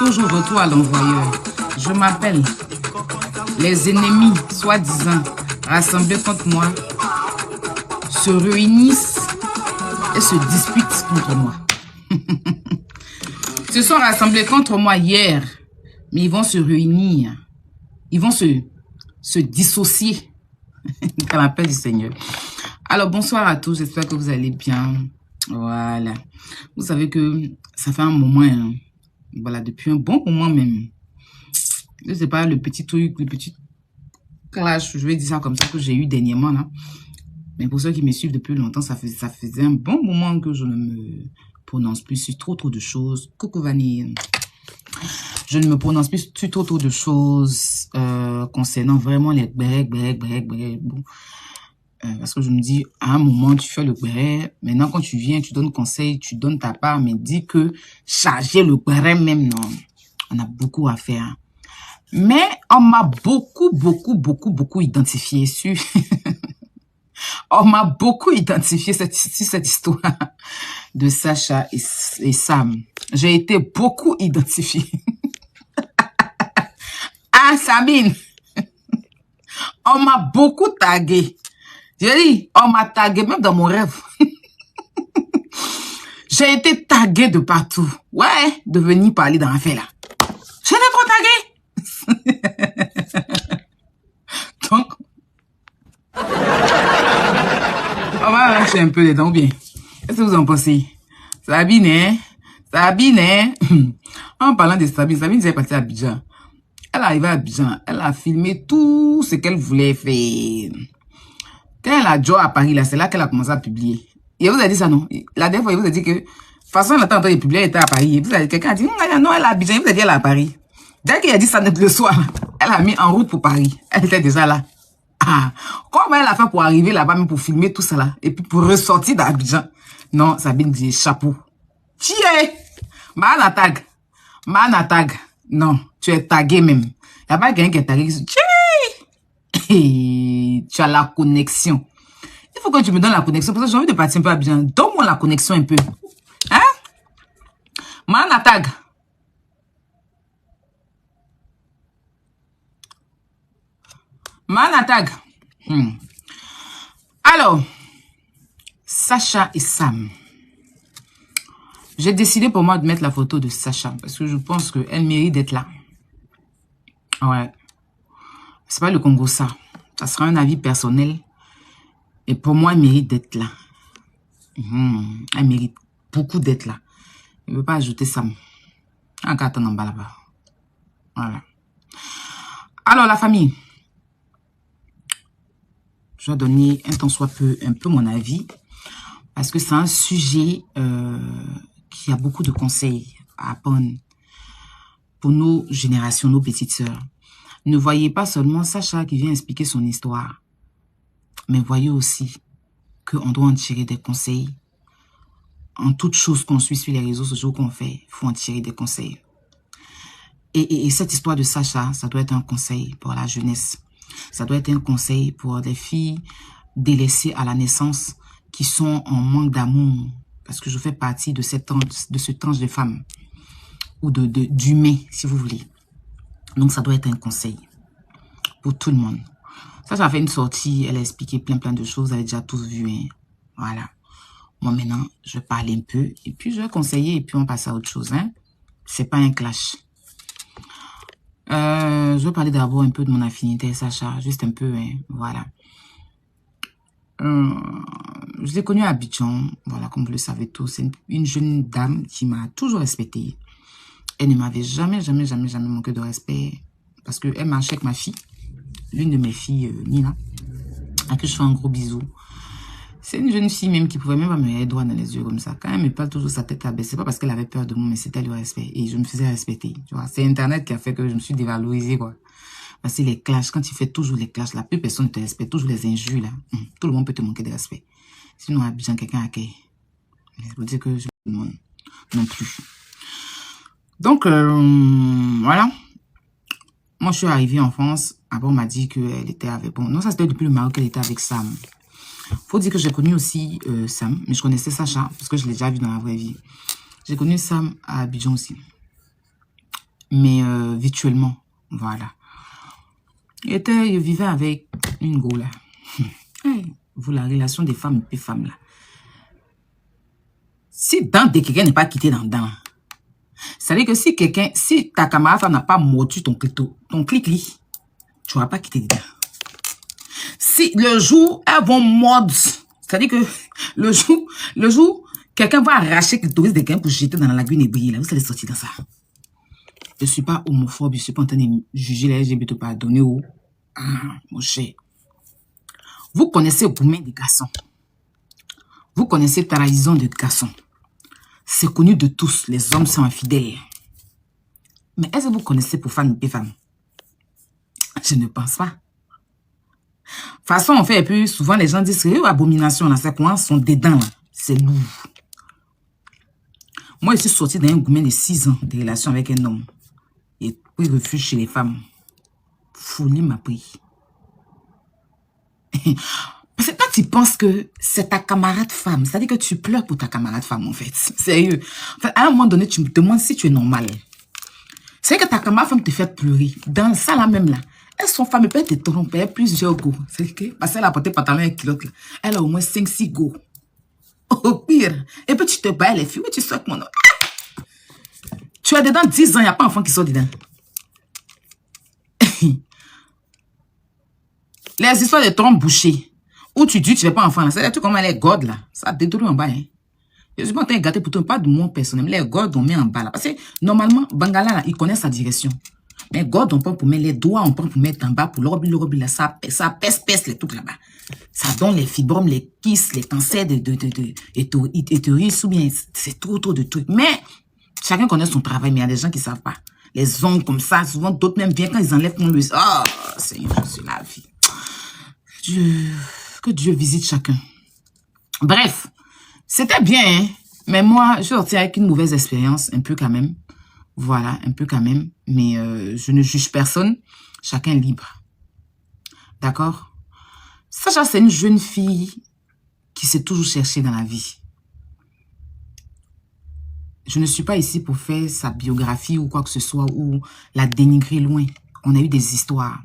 Toujours retour à l'envoyeur. Je m'appelle. Les ennemis, soi-disant, rassemblés contre moi, se réunissent et se disputent contre moi. Ils se sont rassemblés contre moi hier, mais ils vont se réunir. Ils vont se dissocier dans l'appel du Seigneur. Alors, bonsoir à tous. J'espère que vous allez bien. Voilà. Vous savez que ça fait un moment, hein. Voilà, depuis un bon moment même. Je sais pas, le petit truc, le petit clash, je vais dire ça comme ça, que j'ai eu dernièrement, là. Mais pour ceux qui me suivent depuis longtemps, ça faisait un bon moment que je ne me prononce plus sur trop de choses. Coucou Vanille. Je ne me prononce plus sur trop de choses concernant vraiment les break. Bon. Parce que je me dis, à un moment, tu fais le béret. Maintenant, quand tu viens, tu donnes conseil, tu donnes ta part, mais dis que charger le béret même, non. On a beaucoup à faire. Mais on m'a beaucoup identifié sur... on m'a beaucoup identifié sur cette histoire de Sacha et Sam. J'ai été beaucoup identifiée. Ah, Sabine, on m'a beaucoup tagué. J'ai dit, on m'a tagué même dans mon rêve. J'ai été tagué de partout. Ouais, de venir parler dans l'affaire là. J'ai été trop tagué. Donc, on va arracher un peu les dents, ou bien. Qu'est-ce que vous en pensez? Sabine, hein? Sabine, hein? En parlant de Sabine, Sabine est partie à Abidjan. Elle est arrivée à Abidjan. Elle a filmé tout ce qu'elle voulait faire. Quand elle a joué à Paris, là, c'est là qu'elle a commencé à publier. Et vous avez dit ça, non? La dernière fois, il vous a dit que, de toute façon, elle était en train de publier, elle était à Paris. Et vous avez dit, quelqu'un a dit, non, elle est à Abidjan. Il vous a dit, elle est à Paris. Dès qu'il a dit ça le soir, elle a mis en route pour Paris. Elle était déjà là. Ah, comment elle a fait pour arriver là-bas, même pour filmer tout ça là, et puis pour ressortir d'Abidjan? Non, Sabine dit, chapeau. Qui est? Manatag. Non, tu es tagué même. Il n'y a pas quelqu'un qui est tagué. Tu as la connexion. Il faut que tu me donnes la connexion, parce que j'ai envie de partir un peu à Abidjan. Donne-moi la connexion un peu. Hein? Manatag. Manatag. Alors, Sacha et Sam. J'ai décidé pour moi de mettre la photo de Sacha, parce que je pense qu'elle mérite d'être là. Ouais. C'est pas le Congo ça. Ça sera un avis personnel. Et pour moi, elle mérite d'être là. Elle mérite beaucoup d'être là. Je ne veux pas ajouter Sam. Encore attendre en bas là-bas. Voilà. Alors, la famille. Je vais donner un temps soit peu, un peu mon avis. Parce que c'est un sujet qui a beaucoup de conseils à apprendre pour nos générations, nos petites sœurs. Ne voyez pas seulement Sacha qui vient expliquer son histoire, mais voyez aussi qu'on doit en tirer des conseils. En toute chose qu'on suit sur les réseaux sociaux qu'on fait, il faut en tirer des conseils. Et cette histoire de Sacha, ça doit être un conseil pour la jeunesse. Ça doit être un conseil pour des filles délaissées à la naissance qui sont en manque d'amour. Parce que je fais partie de ce tranche de femmes. Ou d'humains, si vous voulez. Donc, ça doit être un conseil pour tout le monde. Ça a fait une sortie. Elle a expliqué plein de choses. Vous avez déjà tous vu. Hein. Voilà. Moi, maintenant, je vais parler un peu. Et puis, je vais conseiller. Et puis, on passe à autre chose. Hein. C'est pas un clash. Je vais parler d'abord un peu de mon affinité, Sacha. Juste un peu. Hein. Voilà. Je l'ai connue à Abidjan. Voilà, comme vous le savez tous. C'est une jeune dame qui m'a toujours respectée. Elle ne m'avait jamais manqué de respect. Parce qu'elle marchait avec ma fille. L'une de mes filles, Nina. À qui je fais un gros bisou. C'est une jeune fille même qui pouvait même pas me mettre les doigts dans les yeux comme ça. Quand elle me parle toujours sa tête abaissée. C'est pas parce qu'elle avait peur de moi, mais c'était le respect. Et je me faisais respecter. Tu vois, c'est Internet qui a fait que je me suis dévalorisée, quoi. Parce que les clashs, quand tu fais toujours les clashs, là, plus personne ne te respecte. Toujours les injures, là. Tout le monde peut te manquer de respect. Sinon, à Abidjan, quelqu'un accueille. Je vous dis que je ne monde non plus. Donc, voilà. Moi, je suis arrivée en France. Après, on m'a dit qu'elle était avec... Bon, non, ça c'était depuis le Maroc qu'elle était avec Sam. Faut dire que j'ai connu aussi Sam. Mais je connaissais Sacha, parce que je l'ai déjà vu dans la vraie vie. J'ai connu Sam à Abidjan aussi. mais virtuellement. Voilà. Je vivais avec une go là. Vous, la relation des femmes et femmes là. Si dent de quelqu'un n'est pas quitté dans dent, ça veut dire que si ta camarade femme n'a pas mordu ton clic, tu ne vas pas quitter dedans. Si le jour, elles vont mordre, c'est-à-dire que le jour, quelqu'un va arracher le clitoris de quelqu'un pour jeter dans la lagune et briller là, vous allez sortir dans ça. Je ne suis pas homophobe, je ne suis pas en train de juger les LGBT, pardonner ou... Ah, mon cher. Vous connaissez Goumen des garçons. Vous connaissez trahison de garçons. C'est connu de tous, les hommes sont infidèles. Mais est-ce que vous connaissez pour femmes et femmes? Je ne pense pas. De toute façon, on fait, et puis souvent les gens disent que abomination, là, c'est quoi? Sont dedans, là. C'est lourd. Moi, je suis sortie d'un Goumen de 6 ans de relation avec un homme. Et puis refuge chez les femmes. Folie m'a pris. Parce que quand tu penses que c'est ta camarade femme, c'est-à-dire que tu pleures pour ta camarade femme, en fait. Sérieux. En fait, à un moment donné, tu me demandes si tu es normal. C'est que ta camarade femme te fait pleurer. Dans ça, là même, là, elles sont femmes, elles peuvent te tromper, plusieurs go. C'est que, parce qu'elle a porté pantalon et culotte, là. Elle a au moins 5-6 go. Au pire. Et puis tu te bats les filles, tu sors mon nom. Tu es dedans 10 ans, il n'y a pas d'enfant qui sort dedans. Les histoires de trompes bouchées, où tu dis tu ne fais pas enfant, là, c'est des trucs comme les godes, là. Ça détruit en bas, hein. Je suis pas en train de gâter pour toi, pas de mon personnel. Les godes, on met en bas, là. Parce que, normalement, Bangala, là, il connaît sa direction. Mais godes, on prend pour mettre les doigts, on prend pour mettre en bas, pour le robi, là, ça pèse les trucs là-bas. Ça donne les fibromes, les kystes, les cancers utérus, ou bien, c'est trop de trucs. Mais, chacun connaît son travail, mais il y a des gens qui ne savent pas. Les ongles comme ça, souvent, d'autres même viennent quand ils enlèvent mon lui. Oh, Seigneur, je suis la vie. Que Dieu visite chacun. Bref, c'était bien, hein? Mais moi, je suis sortie avec une mauvaise expérience, un peu quand même. Voilà, un peu quand même. Mais je ne juge personne. Chacun est libre. D'accord? Sacha, c'est une jeune fille qui s'est toujours cherchée dans la vie. Je ne suis pas ici pour faire sa biographie ou quoi que ce soit, ou la dénigrer loin. On a eu des histoires.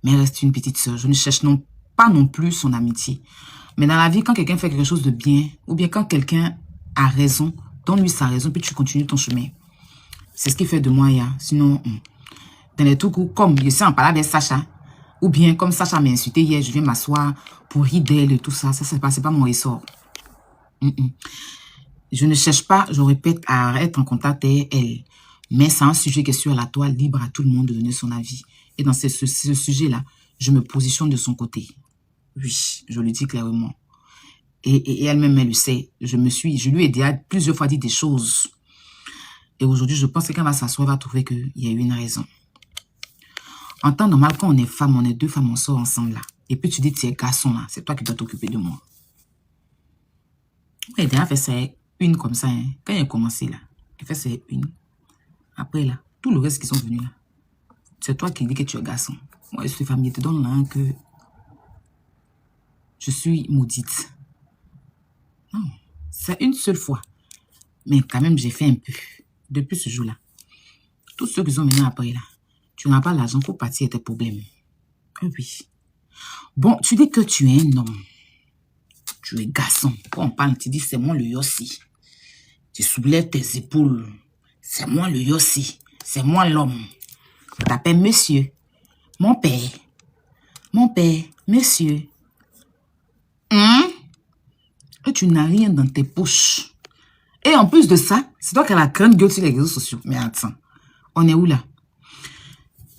Mais elle reste une petite sœur. Je ne cherche pas non plus son amitié. Mais dans la vie, quand quelqu'un fait quelque chose de bien, ou bien quand quelqu'un a raison, donne-lui sa raison, puis tu continues ton chemin. C'est ce qui fait de moi, sinon, dans les trucs où, comme je sais en parler avec Sacha, ou bien comme Sacha m'a insulté hier, je viens m'asseoir pour rire d'elle et tout ça, ça c'est pas mon ressort. Je ne cherche pas, je répète, à être en contact avec elle. Mais c'est un sujet qui est sur la toile, libre à tout le monde de donner son avis. Et dans ce sujet-là, je me positionne de son côté. Oui, je le dis clairement. Et elle-même, elle le sait. Je lui ai déjà plusieurs fois dit des choses. Et aujourd'hui, je pense que quand elle va s'asseoir, elle va trouver qu'il y a eu une raison. En temps normal, quand on est femme, on est deux femmes, on sort ensemble là. Et puis tu dis, tu es garçon là, c'est toi qui dois t'occuper de moi. Elle a déjà fait ça une comme ça, hein. Quand elle a commencé là, elle fait ça une. Après là, tout le reste qui sont venus là, c'est toi qui dis que tu es garçon. Moi, je suis femme, je te donne là que je suis maudite. Non, c'est une seule fois. Mais quand même, j'ai fait un peu. Depuis ce jour-là. Tous ceux qui sont venus après là, tu n'as pas l'argent pour partir tes problèmes. Oui. Bon, tu dis que tu es un homme. Tu es garçon. Quand on parle, tu dis c'est moi le yossi. Tu soulèves tes épaules. C'est moi le yossi. C'est moi l'homme. Je t'appelle monsieur. Mon père. Mon père. Monsieur. Et tu n'as rien dans tes poches. Et en plus de ça, c'est toi qui as la grande gueule sur les réseaux sociaux. Mais attends, on est où là?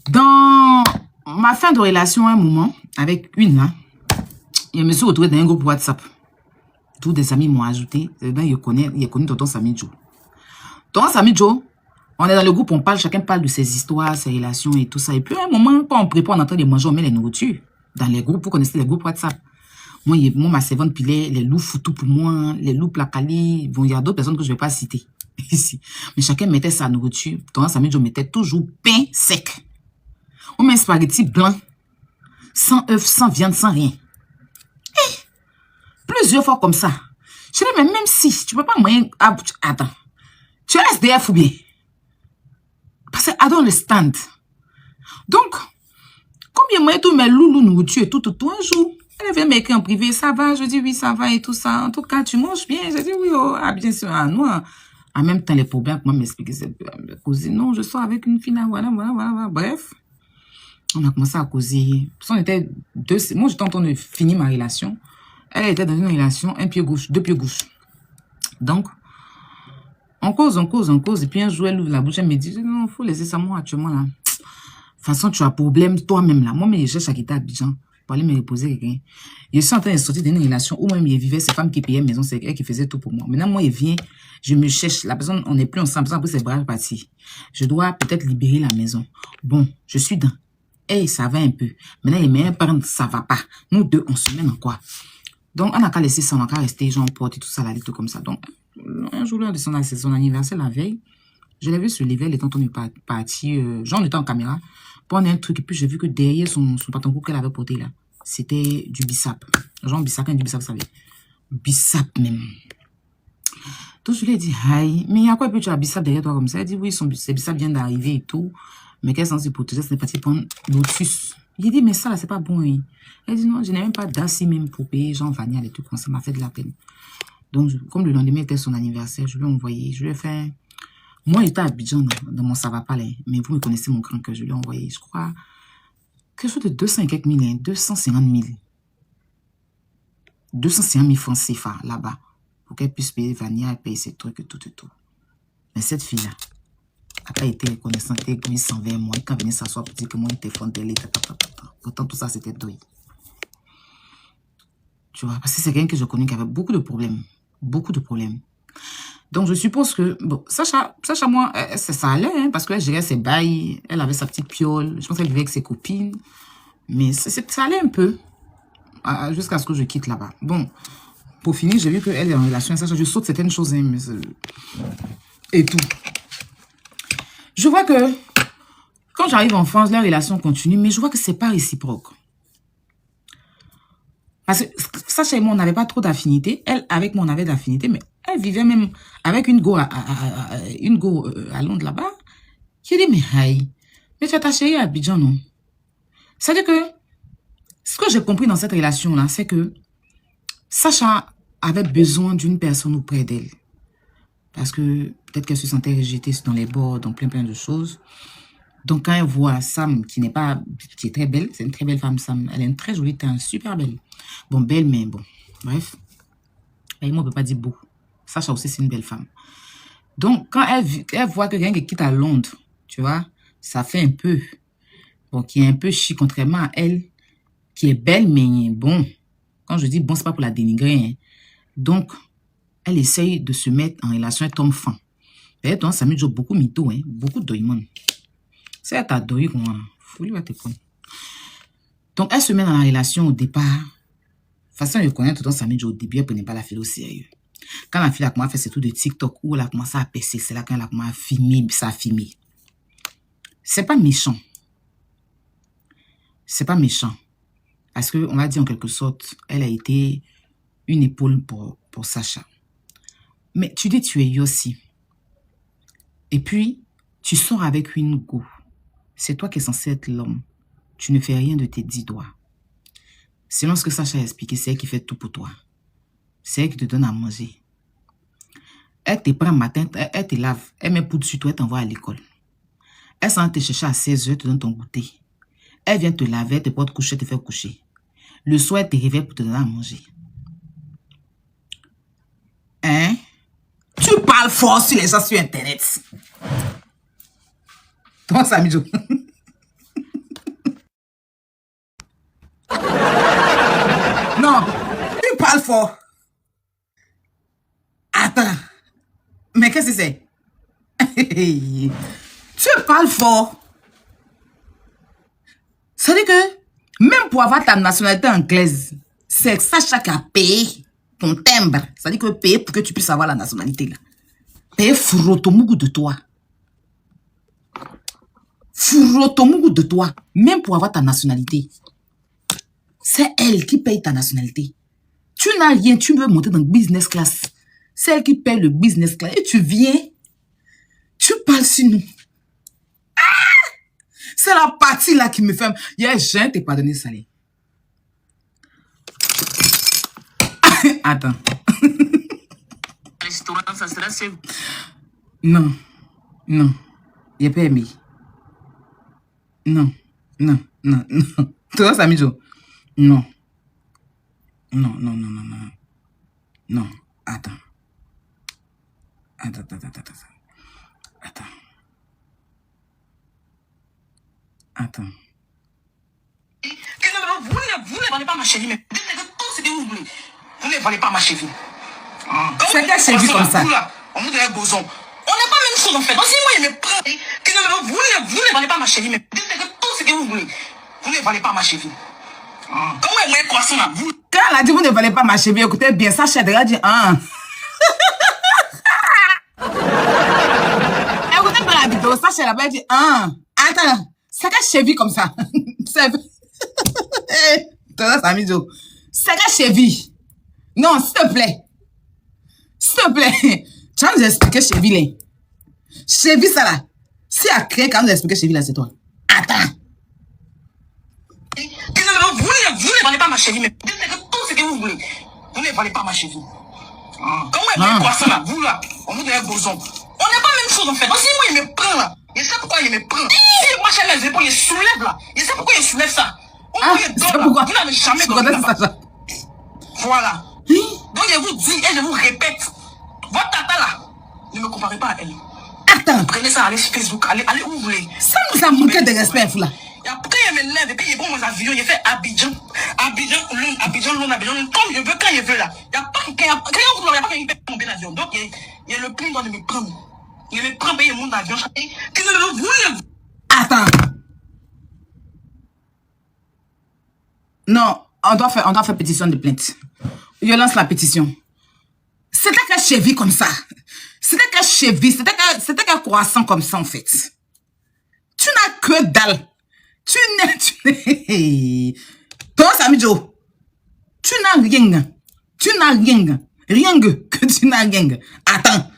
Dans ma fin de relation, à un moment, avec une là, je me suis retrouvée dans un groupe WhatsApp. Tous des amis m'ont ajouté. Il connaît tonton Sami Joe. Tonton Sami Joe, on est dans le groupe, on parle, chacun parle de ses histoires, ses relations et tout ça. Et puis à un moment, quand on prépare, on est en train de manger, on met les nourritures. Dans les groupes, vous connaissez les groupes WhatsApp. Moi, ma servante pilait les loups foutus pour moi, les loups placali. Bon, il y a d'autres personnes que je ne vais pas citer ici. Mais chacun mettait sa nourriture. Tonton Sami Joe mettait toujours pain sec. On met un spaghetti blanc, sans œufs, sans viande, sans rien. Et plusieurs fois comme ça. Je dis, mais même si tu ne peux pas moyen... Attends. Tu es SDF ou bien? say, I don't understand. Donc, combien moi tous mes loulous nourriture tout un jour, elle vient m'écrire en privé, ça va, je dis oui, ça va et tout ça. En tout cas, tu manges bien. Je dis oui, oh, ah, bien sûr, ah, non. En même temps, les problèmes, comment m'expliquer cette cousine? Non, je sors avec une fille là, voilà. Bref, on a commencé à causer. On était moi, j'étais en train de finir ma relation. Elle était dans une relation, un pied gauche, deux pieds gauche. Donc, on cause. Et puis un jour, elle ouvre la bouche, elle me dit, non, faut laisser ça moi actuellement là. De toute façon, tu as problème toi-même là. Moi, mais je cherche à quitter Abidjan pour aller me reposer quelqu'un. Je suis en train de sortir d'une relation où moi-même, il vivait, ces femmes qui payaient maison, c'est elle qui faisait tout pour moi. Maintenant, moi, il vient, je me cherche. La personne, on n'est plus ensemble, après ses bras partis. Je dois peut-être libérer la maison. Bon, je suis dans. Hey, ça va un peu. Maintenant, les meilleurs parents, ça va pas. Nous deux, on se mène en quoi? Donc, on n'a qu'à laisser ça, on n'a qu'à rester, genre, porte et tout ça, là, tout comme ça. Donc, un jour, lors de son anniversaire, la veille, je l'ai vu se lever, elle est en train de partir, genre, on était en caméra, prendre un truc, et puis j'ai vu que derrière son pantalon qu'elle avait porté, là, c'était du bissap. Genre, bissap, du bissap, vous savez. Bissap, même. Donc, je lui ai dit, aïe, mais il y a quoi, puis tu as bissap derrière toi comme ça? Elle dit, oui, ses bissap vient d'arriver et tout, mais qu'elle est censée protéger, c'est parti prendre Lotus. J'ai dit, mais ça, là, c'est pas bon, hein. Elle dit, non, je n'ai même pas d'assez même pour payer, genre, vanille, et tout, ça m'a fait de la peine. Donc, comme le lendemain était son anniversaire, je lui ai envoyé, je lui ai fait, moi, j'étais à Abidjan, dans mon ça va pas, là, mais vous me connaissez mon grand cœur, je lui ai envoyé, je crois, quelque chose de 200 et quelques mille, hein, 250 000. 250 000 francs CFA, là-bas, pour qu'elle puisse payer vanille, et payer ses trucs, et tout. Mais cette fille-là, n'a pas été reconnaissante, elle a 120 mois, quand elle venait s'asseoir pour dire que moi, il était fondé, pourtant, tout ça, c'était douille. Tu vois, parce que c'est quelqu'un que je connais qui avait beaucoup de problèmes. Donc, je suppose que, bon, Sacha, moi, ça allait, hein, parce que là, je gérait ses bails, elle avait sa petite piole, je pense qu'elle vivait avec ses copines, mais ça allait un peu, jusqu'à ce que je quitte là-bas. Bon, pour finir, j'ai vu qu'elle est en relation avec Sacha, je saute certaines choses, hein, mais et tout. Je vois que, quand j'arrive en France, la relation continue, mais je vois que c'est pas réciproque. Parce que Sacha et moi, on n'avait pas trop d'affinité. Elle, avec moi, on avait d'affinité, mais elle vivait même avec une go à Londres là-bas. J'ai dit, mais aïe, mais tu as ta chérie à Abidjan, non? C'est-à-dire que, ce que j'ai compris dans cette relation-là, c'est que Sacha avait besoin d'une personne auprès d'elle. Parce que peut-être qu'elle se sentait rejetée dans les bords, dans plein de choses. Donc, quand elle voit Sam, qui est très belle, c'est une très belle femme, Sam, elle a une très jolie teinte, super belle. Bon, belle, mais bon, bref. Et moi, on ne peut pas dire beau. Sacha aussi, c'est une belle femme. Donc, quand elle voit que quelqu'un qui quitte à Londres, tu vois, ça fait un peu, bon, qui est un peu chic, contrairement à elle, qui est belle, mais bon. Quand je dis bon, c'est pas pour la dénigrer, hein. Donc, elle essaye de se mettre en relation avec Tom Fan. D'ailleurs, toi, ça me dit beaucoup mytho, hein, beaucoup de doyman. C'est à ta doyer qu'on a. Faut lui te prendre. Donc, elle se met dans la relation au départ. Façon de connaître, donc ça me dit au début, elle ne prenait pas la fille au sérieux. Quand la fille a commencé à faire ses trucs de TikTok, où elle a commencé à percer, c'est là qu'elle a commencé à filmer, ça a filmé. C'est pas méchant. C'est pas méchant. Parce que, on va dire en quelque sorte, elle a été une épaule pour Sacha. Mais tu dis, tu es Yossi. Et puis, tu sors avec une go. C'est toi qui es censé être l'homme. Tu ne fais rien de tes 10 doigts. Selon ce que Sacha a expliqué, c'est elle qui fait tout pour toi. C'est elle qui te donne à manger. Elle te prend le matin, elle te lave, elle met poudre sur toi, elle t'envoie à l'école. Elle s'en te chercher à 16 h, te donne ton goûter. Elle vient te laver, elle te porte coucher, te fait coucher. Le soir, elle te réveille pour te donner à manger. Hein? Tu parles fort sur les gens sur Internet. Toi, Samijo. Non, tu parles fort. Attends. Mais qu'est-ce que c'est? Tu parles fort. Ça veut dire que même pour avoir ta nationalité anglaise, c'est Sacha qui a payé ton timbre. Ça veut dire que payer pour que tu puisses avoir la nationalité là. Payer Furotomugu de toi. Furotomugu de toi. Même pour avoir ta nationalité. C'est elle qui paye ta nationalité. Tu n'as rien, tu veux monter dans le business class. C'est elle qui paye le business class. Et tu viens, tu parles sur nous. C'est la partie là qui me fait... Hier, je t'ai pardonné, Salé. Attends. Restaurant, ça sera c'est... Non. Non. Il n'a pas aimé. Non. Non. Non. Non. Toi, Samijo. Non. Non, non, non, non, non. Non. Attends. Attends. Vous ne vendez pas ma chérie, mais dites que tout ce que vous voulez. Vous ne vendez pas ma chérie. C'est qu'elle s'est vue comme ça. On nous donne un boson. On n'est pas même chose en fait. Donc si moi je me prends, vous ne vendez pas ma chérie, mais dites que tout ce que vous voulez. Vous ne vendez pas ma chérie. Comment est-ce que croissant là? Quand elle a dit vous ne valez pas ma chérie, écoutez bien, ça chède, elle a dit Écoutez bien la vidéo, ça chède là-bas, elle dit Attends, c'est qu'elle cheville comme ça. C'est... Toi, Samijo. C'est qu'elle cheville. Non, s'il te plaît. S'il te plaît. Tu vas nous expliquer cheville là. Cheville ça là. Si elle crée quand nous expliquer cheville là, c'est toi. Attends. Vous ne vendez pas ma chérie, mais dites que tout ce que vous voulez. Vous ne vendez pas ma chérie. Comment est-ce que croissant là? Vous là, on vous donne un boson. On n'est pas même chose en fait. Donc si moi je me prends là, je sais pourquoi je me prends. Si moi j'ai mes épaules, je soulève là. Je sais pourquoi je soulève ça. C'est pourquoi? Vous n'avez jamais donné ça. Voilà. Donc je vous dis et je vous répète, votre tata là, ne me comparez pas à elle. Attends. Prenez ça, allez sur Facebook, allez où vous voulez. Ça nous a manqué de respect, là. Et après, je me lève et puis je prends mon avion, je fais Abidjan, Londres, comme je veux, quand je veux là. Il n'y a pas quelqu'un qui peut tomber l'avion. Donc, il y a le plein droit de me prendre. Il me prend payer mon avion. Attends. Non, on doit faire pétition de plainte. Je lance la pétition. C'était qu'un cheville comme ça. C'était qu'un cheville, c'était qu'un croissant comme ça en fait. Tu n'as que dalle. Tu n'es... Toi, Samijo, tu n'as rien. Tu n'as rien. Rien que tu n'as rien. Attends.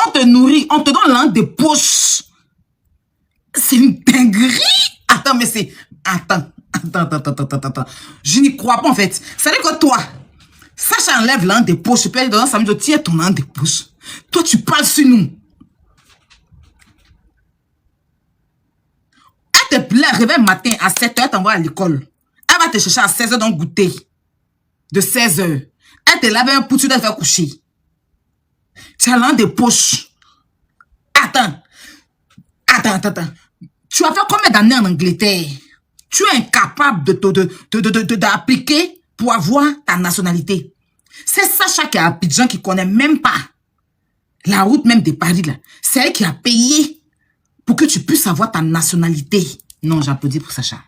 On te nourrit, on te donne l'un des poches. C'est une dinguerie. Attends, mais c'est... Attends. Je n'y crois pas en fait. C'est-à-dire que toi, Sacha enlève l'un des poches. Puis elle donne Samijo, tiens ton l'un des poches. Toi, tu parles sur nous. Elle te réveille matin à 7h, elle t'envoie à l'école. Elle va te chercher à 16h dans le goûter. De 16h. Elle te lave un pouce, tu dois te faire coucher. Tu as l'un des poches. Attends. Tu as fait combien d'années en Angleterre? Tu es incapable d'appliquer pour avoir ta nationalité. C'est Sacha qui a Abidjan qui connaît même pas la route même de Paris là. C'est elle qui a payé pour que tu puisses avoir ta nationalité. Non, j'applaudis pour Sacha.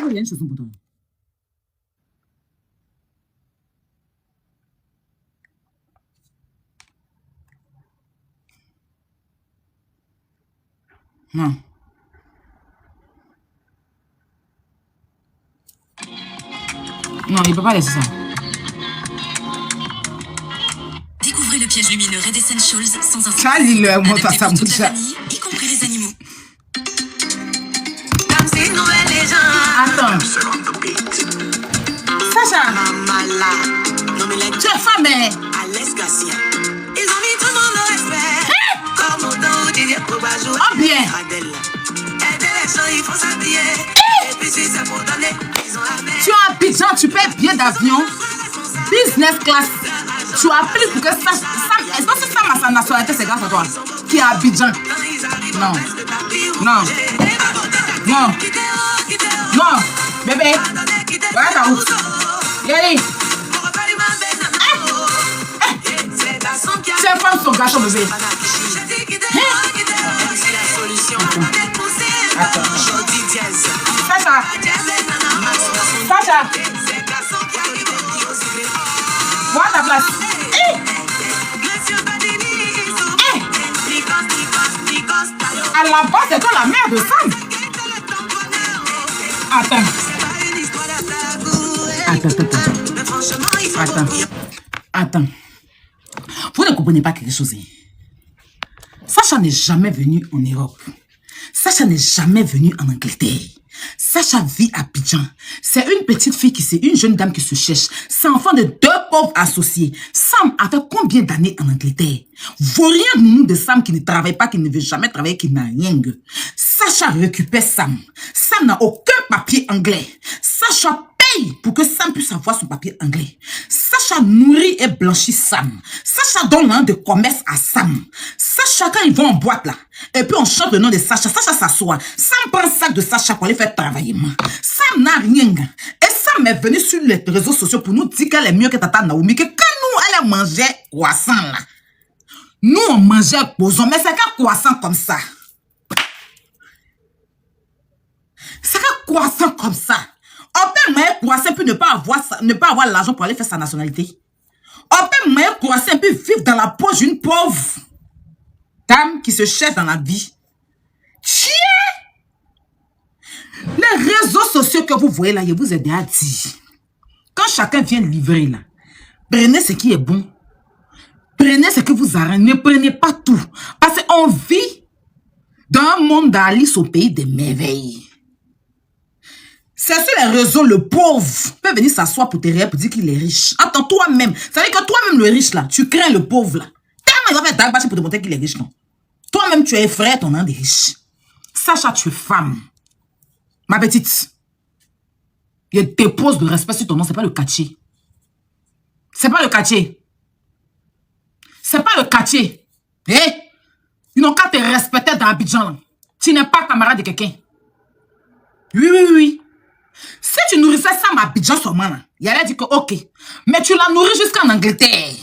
Il y a une chanson pour toi. Non. Non, il ne peut pas laisser ça. Découvrez le piège lumineux Red Essentials sans un Charlie, le mot à sa toute bouche. la famille, y compris les animaux. Attends. Sacha, tu es femme, mais... Oh bien. Tu as Abidjan, tu payes billet d'avion, business class. Tu appliques pour que ça est-ce que ça ma nationalité, c'est grâce à toi qui est Abidjan. Non. Non, bébé. Voilà ta route. Yali. Tu es femme son garçon, bébé. Attends. Sacha. Voilà ta place. À la base, c'est toi la mère de Sam. Attends. Vous ne comprenez pas quelque chose. Sacha n'est jamais venu en Europe. Sacha n'est jamais venu en Angleterre. Sacha vit à Abidjan. C'est une petite fille c'est une jeune dame qui se cherche. C'est enfant de 2 pauvres associés. Sam a fait combien d'années en Angleterre? Vaurien nounou de Sam qui ne travaille pas, qui ne veut jamais travailler, qui n'a rien. Sacha récupère Sam. Sam n'a aucun papier anglais. Sacha paye pour que Sam puisse avoir son papier anglais. Sacha nourrit et blanchit Sam. Sacha donne l'un de commerce à Sam. Sacha, quand ils vont en boîte là, et puis on chante le nom de Sacha, Sacha s'assoit. Sam prend le sac de Sacha pour aller faire travailler. Sam n'a rien. Et Sam est venu sur les réseaux sociaux pour nous dire qu'elle est mieux que Tata Naomi, que quand nous, elle a mangé croissant là. Nous, on mangeait boson, mais c'est qu'un croissant comme ça. C'est qu'un croissant comme ça. On peut manger croissant puis ne pas avoir l'argent pour aller faire sa nationalité. On peut manger croissant puis vivre dans la poche d'une pauvre dame qui se cherche dans la vie. Tiens! Les réseaux sociaux que vous voyez là, je vous ai déjà dit. Quand chacun vient livrer là, prenez ce qui est bon. Prenez ce que vous arrêtez. Ne prenez pas tout. Parce qu'on vit dans un monde d'Alice au pays des merveilles. C'est sur les réseaux, le pauvre peut venir s'asseoir pour te rire pour dire qu'il est riche. Attends, toi-même. Ça veut dire que toi-même, le riche là, tu crains le pauvre là. Tellement il va faire d'agbache pour te montrer qu'il est riche, non? Toi-même, tu es effrayé ton nom des riches. Sacha, tu es femme. Ma petite. Je dépose de respect sur ton nom, c'est pas le quartier. C'est pas le quartier. C'est pas le quartier. Eh? Ils n'ont qu'à te respecter dans Abidjan là. Tu n'es pas camarade de quelqu'un. Oui, oui, oui. Si tu nourrissais Sam à Abidjan seulement là, il allait dire que ok. Mais tu la nourris jusqu'en Angleterre.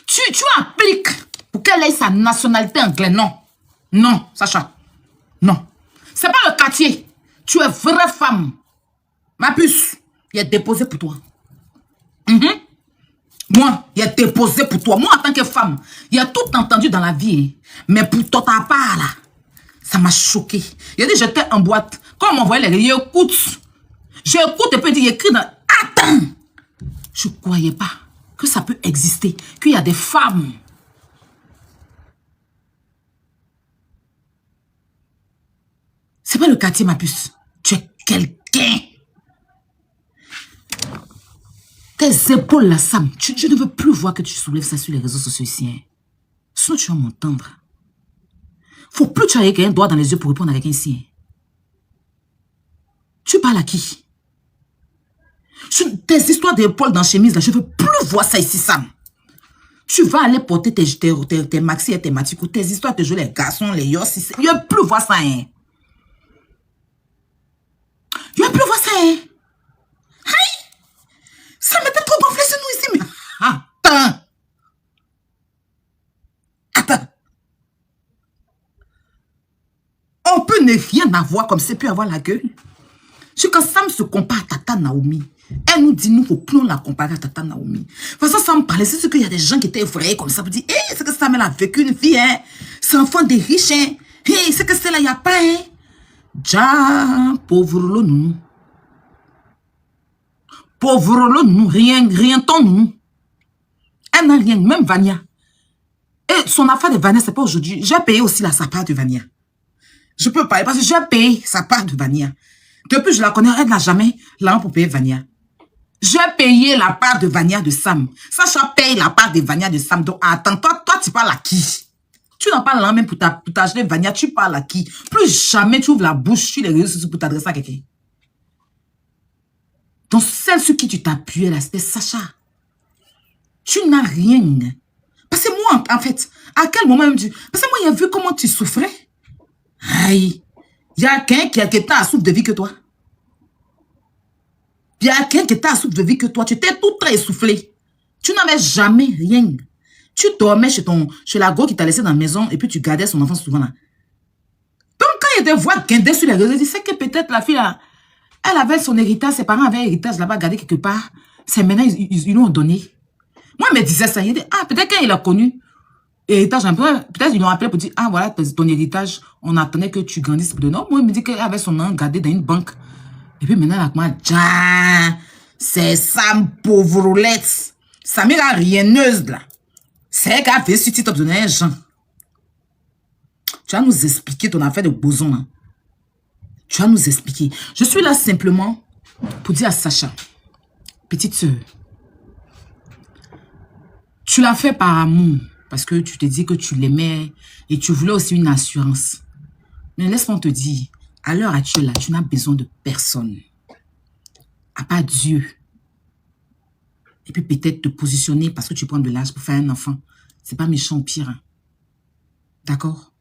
Tu appliques pour qu'elle ait sa nationalité anglaise. Non. Non, Sacha. Non. C'est pas le quartier. Tu es vraie femme. Ma puce, il est déposé pour toi. Moi, il est déposé pour toi. Moi, en tant que femme, il a tout entendu dans la vie. Hein. Mais pour toi, ta part là, ça m'a choqué. Il a dit, j'étais en boîte. Quand on m'envoyait les gars, j'écoute et puis il écrit dans... Attends! Je ne croyais pas que ça peut exister, qu'il y a des femmes. C'est pas le quartier, ma puce. Tu es quelqu'un. Tes épaules, là, Sam, je ne veux plus voir que tu soulèves ça sur les réseaux sociaux ici. Hein. Sinon, tu vas m'entendre. Faut plus que tu aies un doigt dans les yeux pour répondre à quelqu'un ici. Hein. Tu parles à qui? Tes histoires d'épaules dans chemise, là, je ne veux plus voir ça ici, Sam. Tu vas aller porter tes maxi et tes maticos, tes histoires de jouer les garçons, les yossi. Je ne veux plus voir ça, hein. Je ne veux plus voir ça, hein. Aïe! Ça m'était trop gonflé sur nous ici, mais... Attends! Attends! On peut ne rien avoir comme c'est puis avoir la gueule. C'est quand Sam se compare à Tata Naomi. Elle nous dit, nous, il ne faut plus la comparer à Tata Naomi. De toute façon, Sam parlait, c'est ce qu'il y a des gens qui étaient effrayés comme ça. Pour dire, hey, c'est que Sam, elle a vécu une vie, hein. C'est enfant des riches, hein. Hey, c'est que c'est là, il n'y a pas, hein. Ja, pauvre le nous. Pauvre le nous, rien ton nous. Elle n'a rien, même Vania. Et son affaire de Vania, c'est pas aujourd'hui. J'ai payé aussi sa part de Vania. Je peux parler parce que j'ai payé sa part de Vania. Depuis que je la connais, elle n'a jamais l'argent pour payer Vania. J'ai payé la part de Vania de Sam. Sacha paye la part de Vania de Sam. Donc attends, toi tu parles à qui? Tu n'as pas l'argent même pour t'acheter Vania, tu parles à qui? Plus jamais tu ouvres la bouche sur les réseaux sociaux pour t'adresser à quelqu'un. Donc celle sur qui tu t'appuyais là, c'était Sacha. Tu n'as rien. Parce que moi, en fait, à quel moment même tu... Parce que moi, j'ai vu comment tu souffrais. Aïe. Il y a quelqu'un qui a quelqu'un à souffle de vie que toi. Il y a quelqu'un qui était à souffle de vie que toi. Tu étais tout très essoufflé. Tu n'avais jamais rien. Tu dormais chez la go qui t'a laissé dans la maison et puis tu gardais son enfant souvent là. Donc quand il te voit guinder sur les réseaux, il dit c'est que peut-être la fille là, elle avait son héritage, ses parents avaient l'héritage là-bas gardé quelque part. C'est maintenant ils l'ont donné. Moi il me disait ça, il dit ah peut-être quand il a connu héritage un peu, peut-être ils l'ont appelé pour dire ah voilà ton héritage, on attendait que tu grandisses de non. Moi il me dit qu'elle avait son nom gardé dans une banque. Et puis maintenant là moi c'est Sam pauvre roulette. Samira rienneuse là. C'est qu'à faire sur TikTok, Jean. Tu vas nous expliquer ton affaire de boson. Hein? Tu vas nous expliquer. Je suis là simplement pour dire à Sacha, petite soeur, tu l'as fait par amour, parce que tu te dis que tu l'aimais et tu voulais aussi une assurance. Mais laisse-moi te dire, à l'heure actuelle, là, tu n'as besoin de personne. À part Dieu. Et puis peut-être te positionner parce que tu prends de l'âge pour faire un enfant. C'est pas méchant au pire. Hein. D'accord?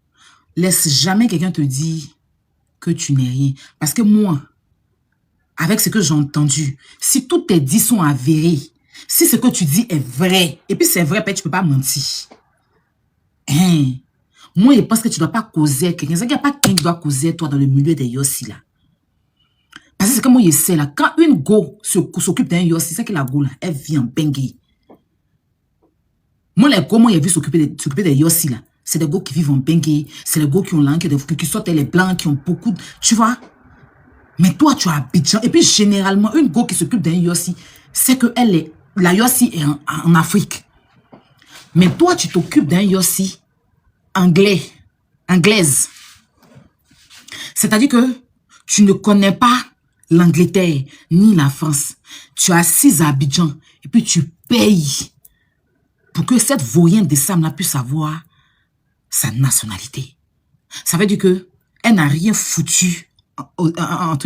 Laisse jamais quelqu'un te dire que tu n'es rien. Parce que moi, avec ce que j'ai entendu, si toutes tes dits sont avérés, si ce que tu dis est vrai, et puis c'est vrai, tu ne peux pas mentir. Hein? Moi, je pense que tu ne dois pas causer avec quelqu'un. Il n'y a pas quelqu'un qui doit causer avec toi dans le milieu des yossi là. Parce que c'est comme moi, je sais là, quand une go s'occupe d'un yossi, c'est que la go là, elle vient bengue. Moi, les go, moi, j'ai vu s'occuper des yossi là. C'est des go qui vivent en bengue. C'est les go qui ont langue, qui sortent les blancs, qui ont beaucoup de... Tu vois? Mais toi, tu as Abidjan. Et puis, généralement, une go qui s'occupe d'un yossi, c'est que la yossi est en Afrique. Mais toi, tu t'occupes d'un yossi anglaise. C'est-à-dire que tu ne connais pas l'Angleterre ni la France. Tu es assise à Abidjan et puis tu payes pour que cette vaurienne de Sam puisse avoir sa nationalité. Ça veut dire que elle n'a rien foutu en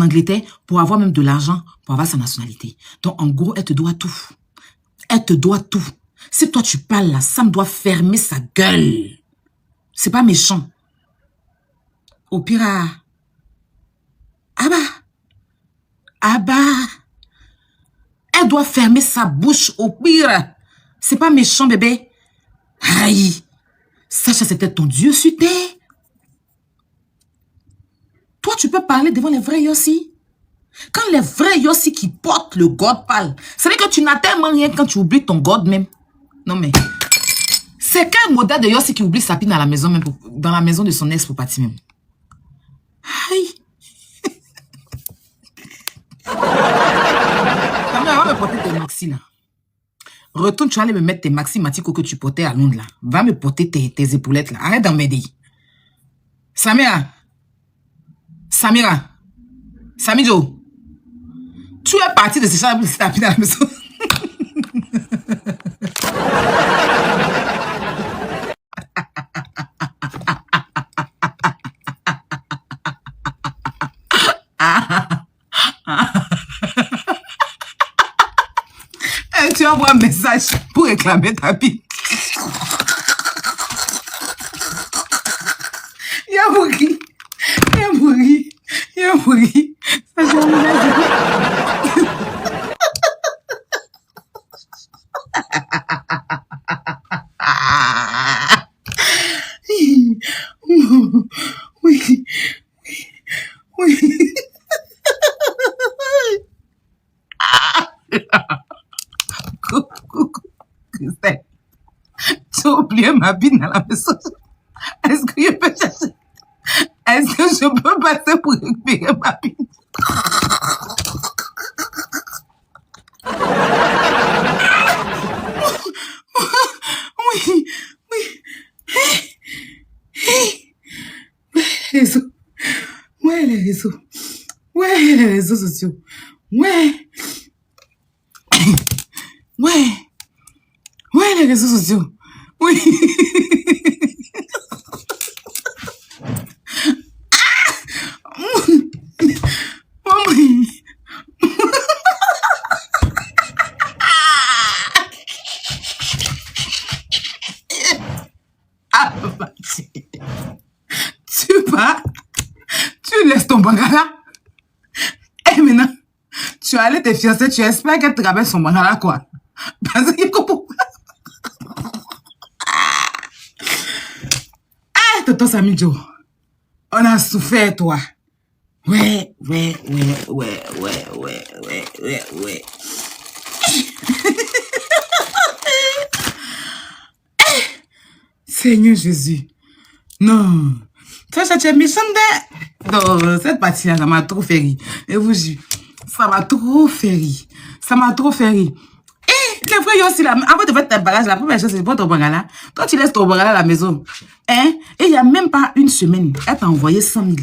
Angleterre pour avoir même de l'argent pour avoir sa nationalité. Donc en gros, elle te doit tout. Elle te doit tout. Si toi tu parles là, Sam doit fermer sa gueule. C'est pas méchant. Au pire, elle doit fermer sa bouche au pire. C'est pas méchant, bébé. Aïe. Sacha, c'était ton Dieu sur terre. Toi, tu peux parler devant les vrais yossi. Quand les vrais yossi qui portent le God parlent, ça veut dire que tu n'as tellement rien quand tu oublies ton God même. Non mais, c'est quel modèle de yossi qui oublie sa pine dans la maison, même dans la maison de son ex pour partir même. Aïe. Ta mère va me porter tes maxi là. Retourne, tu vas aller me mettre tes maxi Matiko que tu portais à Londres là. Va me porter tes épaulettes là. Arrête d'en m'aider. Samira. Samijo. Tu es parti de ce champ pour taper dans la maison. Tu envoies un message pour réclamer ta pile. Il a mouru. Ça, j'ai envie Oui. Christelle, tu as oublié ma bine dans la maison. Est-ce que je peux chercher? Est-ce que je peux passer pour récupérer ma bine? Oui. Les réseaux sociaux. Ouais, les réseaux sociaux. Oui. Tu laisses ton bangala. Et maintenant, tu allais te fiancer, tu espères qu'elle te ramène son bangala, quoi. Parce que comprends pas. Tonton Samijo, on a souffert, toi. Ouais. Seigneur Jésus. Non. Ça, tu es méchant de... Non, cette partie-là, ça m'a trop fait rire. Et vous jure, ça m'a trop fait rire. Les frères aussi, là, avant de faire ta bagage, la première chose, c'est pas ton bagage. Toi, tu laisses ton bagage à la maison. Hein? Et il n'y a même pas une semaine, elle t'a envoyé 100 000.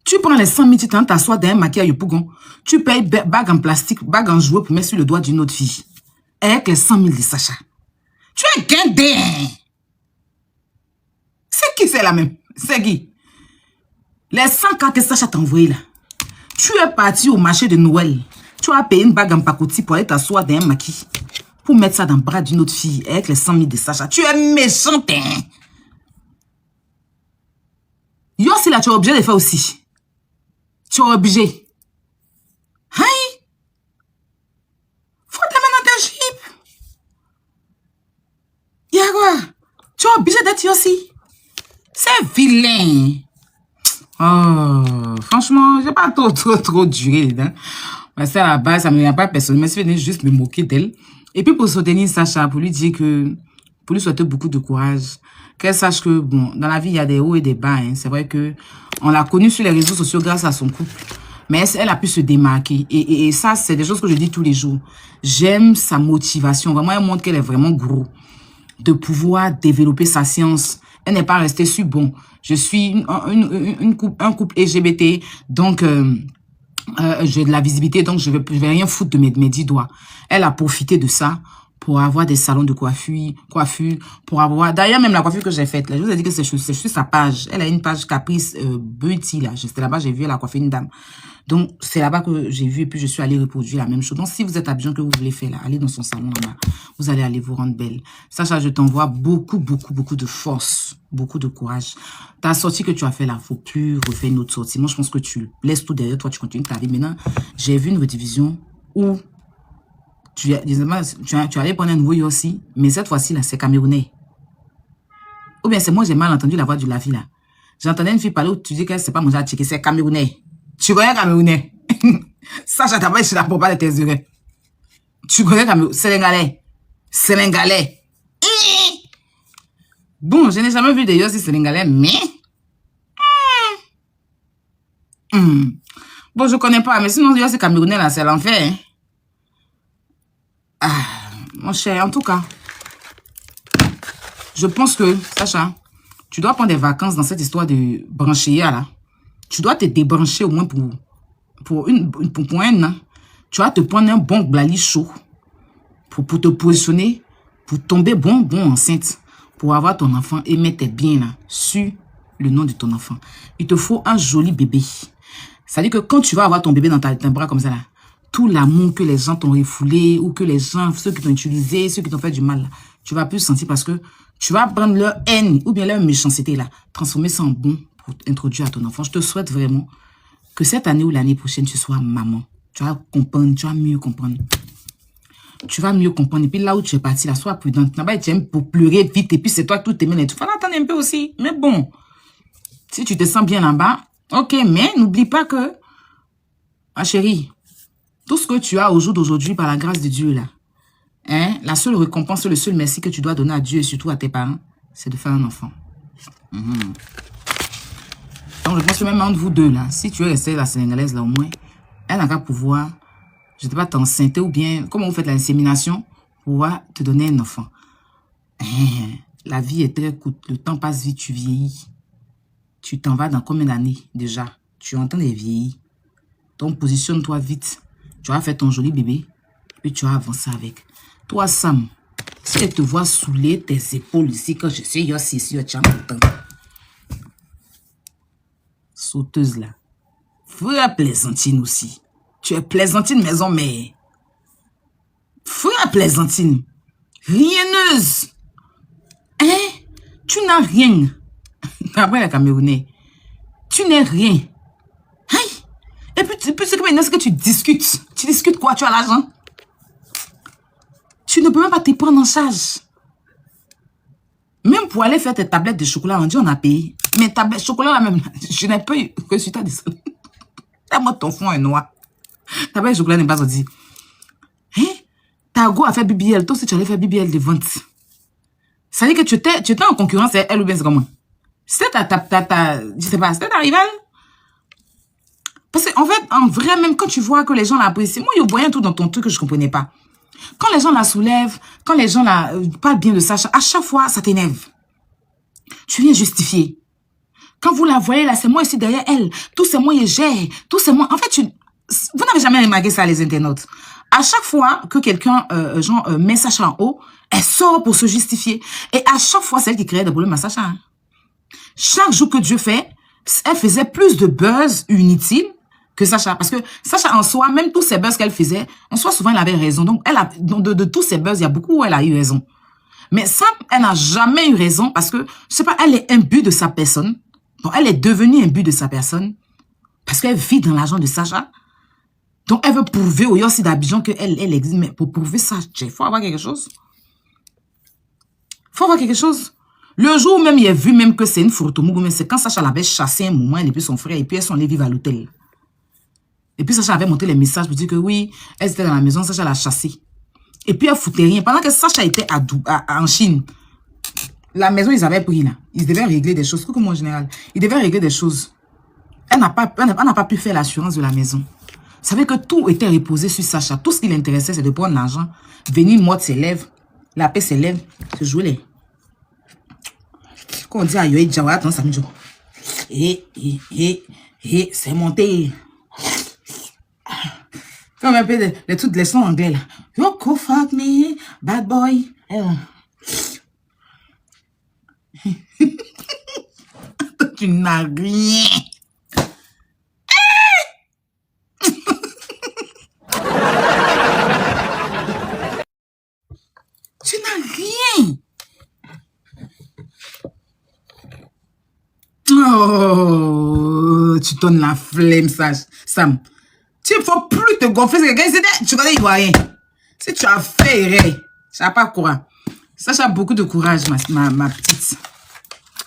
Tu prends les 100 000, tu t'assois dans un maquillage au pougon. Tu payes bague en plastique, bague en jouet pour mettre sur le doigt d'une autre fille. Avec les 100 000 de Sacha. Tu es guindé. C'est qui c'est la même? C'est qui? Les 100 cas que Sacha t'a envoyé là. Tu es parti au marché de Noël. Tu as payé une bague en pacoti pour aller t'asseoir dans un maquis. Pour mettre ça dans le bras d'une autre fille avec les 100 000 de Sacha. Tu es méchant, hein? Yo, si là, tu es obligé de le faire aussi. Tu es obligé. Hein? Faut te mettre dans ta jupe. Y'a quoi? Tu es obligé d'être aussi. C'est vilain. Oh, franchement, j'ai pas trop duré dedans. Parce que à la base, ça ne me vient pas personnellement. Je venais juste me moquer d'elle. Et puis pour soutenir Sacha, pour lui dire que, pour lui souhaiter beaucoup de courage. Qu'elle sache que, bon, dans la vie, il y a des hauts et des bas. Hein. C'est vrai que on l'a connue sur les réseaux sociaux grâce à son couple. Mais elle a pu se démarquer. Et ça, c'est des choses que je dis tous les jours. J'aime sa motivation. Vraiment, elle montre qu'elle est vraiment gros. De pouvoir développer sa science. Elle n'est pas restée sur, bon, je suis un couple LGBT, donc j'ai de la visibilité, donc je vais rien foutre de mes 10 doigts. Elle a profité de ça pour avoir des salons de coiffure, pour avoir... D'ailleurs, même la coiffure que j'ai faite, là, je vous ai dit que c'est sur sa page. Elle a une page Caprice Beauty, là. C'était là-bas, j'ai vu, elle a coiffé une dame. Donc, c'est là-bas que j'ai vu et puis je suis allée reproduire la même chose. Donc, si vous êtes à Abidjan que vous voulez faire là, allez dans son salon là-bas. Vous allez aller vous rendre belle. Sacha, je t'envoie beaucoup de force, beaucoup de courage. Ta sortie que tu as fait là, faut plus refaire une autre sortie. Moi, je pense que tu laisses tout derrière toi, tu continues ta vie. Maintenant, j'ai vu une rediffusion où tu allais prendre un nouveau aussi, mais cette fois-ci là, c'est camerounais. Ou bien c'est moi, j'ai mal entendu la voix de la fille là. J'entendais une fille parler où tu dis que c'est pas mon genre de c'est camerounais. Tu connais camerounais? Sacha, t'as pas chez la popa de tes yeux. Tu connais camerounais? Sénégalais. Bon, je n'ai jamais vu de Yossi sénégalais, mais... Bon, je connais pas, mais sinon Yossi camerounais là, c'est l'enfer. Hein? Ah, mon cher, en tout cas, je pense que, Sacha, tu dois prendre des vacances dans cette histoire de branchia là. Tu dois te débrancher au moins pour un an. Tu vas te prendre un bon blali chaud pour te positionner, pour tomber bon enceinte, pour avoir ton enfant et mettre bien là, sur le nom de ton enfant. Il te faut un joli bébé. C'est-à-dire que quand tu vas avoir ton bébé dans ton bras comme ça là, tout l'amour que les gens t'ont refoulé ou que les gens, ceux qui t'ont utilisé, ceux qui t'ont fait du mal là, tu vas plus sentir parce que tu vas prendre leur haine ou bien leur méchanceté là, transformer ça en bon pour introduire à ton enfant. Je te souhaite vraiment que cette année ou l'année prochaine, tu sois maman. Tu vas comprendre, tu vas mieux comprendre. Tu vas mieux comprendre. Et puis là où tu es parti, là, sois prudente. Là-bas, tu aimes pour pleurer vite. Et puis c'est toi tout t'aimes. Tu vas l'attendre un peu aussi. Mais bon, si tu te sens bien là-bas, ok. Mais n'oublie pas que, ma chérie, tout ce que tu as au jour d'aujourd'hui par la grâce de Dieu, là, hein, la seule récompense, le seul merci que tu dois donner à Dieu et surtout à tes parents, c'est de faire un enfant. Donc, je pense que même entre vous deux, là, si tu es resté la sénégalaise, là, au moins, elle n'a qu'à pouvoir, je ne sais pas, t'enceinte ou bien, comment vous faites l'insémination, pouvoir te donner un enfant. La vie est très courte, le temps passe vite, tu vieillis. Tu t'en vas dans combien d'années déjà? Tu es en train de vieillir. Donc, positionne-toi vite. Tu vas faire ton joli bébé, puis tu vas avancer avec. Toi, Sam, si elle te voit saouler tes épaules ici, quand je suis ici, tu as longtemps. Sauteuse là. Frère Plaisantine aussi. Tu es Plaisantine maison mère. Frère Plaisantine. Rienneuse. Hein? Tu n'as rien. Après la Camerounais. Tu n'es rien. Hein? Et puis c'est que maintenant, ce que tu discutes. Tu discutes quoi? Tu as l'argent? Tu ne peux même pas te prendre en charge. Même pour aller faire tes tablettes de chocolat, on dit on a payé. Mais tablettes de chocolat là même, je n'ai pas eu résultat de ça. Moi, ton fond est noir. Tablette de chocolat n'est pas sorti. Hein? Ta go a fait BBL. Toi aussi, tu allais faire BBL de vente. Ça veut dire que tu étais en concurrence avec elle ou bien c'est comment? C'était je sais pas, c'était ta rivale? Parce qu'en fait, en vrai, même quand tu vois que les gens l'apprécient, moi, il y a rien tout dans ton truc que je comprenais pas. Quand les gens la soulèvent, quand les gens la parlent bien de Sacha, à chaque fois, ça t'énerve. Tu viens justifier. Quand vous la voyez là, c'est moi ici derrière elle. Tous ces mots, j'ai. Tous ces mots. En fait, vous n'avez jamais remarqué ça, les internautes. À chaque fois que quelqu'un met Sacha en haut, elle sort pour se justifier. Et à chaque fois, c'est elle qui crée des problèmes à Sacha. Hein. Chaque jour que Dieu fait, elle faisait plus de buzz inutile que Sacha. Parce que Sacha, en soi, même tous ces buzz qu'elle faisait, en soi, souvent, elle avait raison. Donc, de tous ces buzz, il y a beaucoup où elle a eu raison. Mais ça, elle n'a jamais eu raison parce que, je sais pas, elle est imbu de sa personne. Bon, elle est devenue imbu de sa personne parce qu'elle vit dans l'argent de Sacha. Donc, elle veut prouver au Yossi d'Abidjan qu'elle existe. Mais pour prouver ça, il faut avoir quelque chose. Il faut avoir quelque chose. Le jour où même il a vu même que c'est une Furtomougou, mais c'est quand Sacha l'avait chassé un moment, et puis son frère, et puis elles sont allées vivre à l'hôtel. Et puis Sacha avait monté les messages pour dire que oui, elle était dans la maison, Sacha l'a chassée. Et puis elle foutait rien. Pendant que Sacha était en Chine, la maison, ils avaient pris là. Ils devaient régler des choses. Comme en général, ils devaient régler des choses. Elle n'a pas pu faire l'assurance de la maison. Vous savez que tout était reposé sur Sacha. Tout ce qui l'intéressait, c'est de prendre l'argent, venir mordre ses lèvres, laper ses lèvres, se jouer les... Quand on dit aïe, Jawara, attends, ça me dit. C'est monté. Comme un peu les trucs de leçons anglais là. You go fuck me, bad boy. Tu n'as rien. Tu n'as rien. Oh, tu donnes la flemme, Sam. Tu ne faut plus te gonfler. Tu connais, il voit rien. Si tu as fait, tu n'as pas courage. Sacha a beaucoup de courage, ma petite.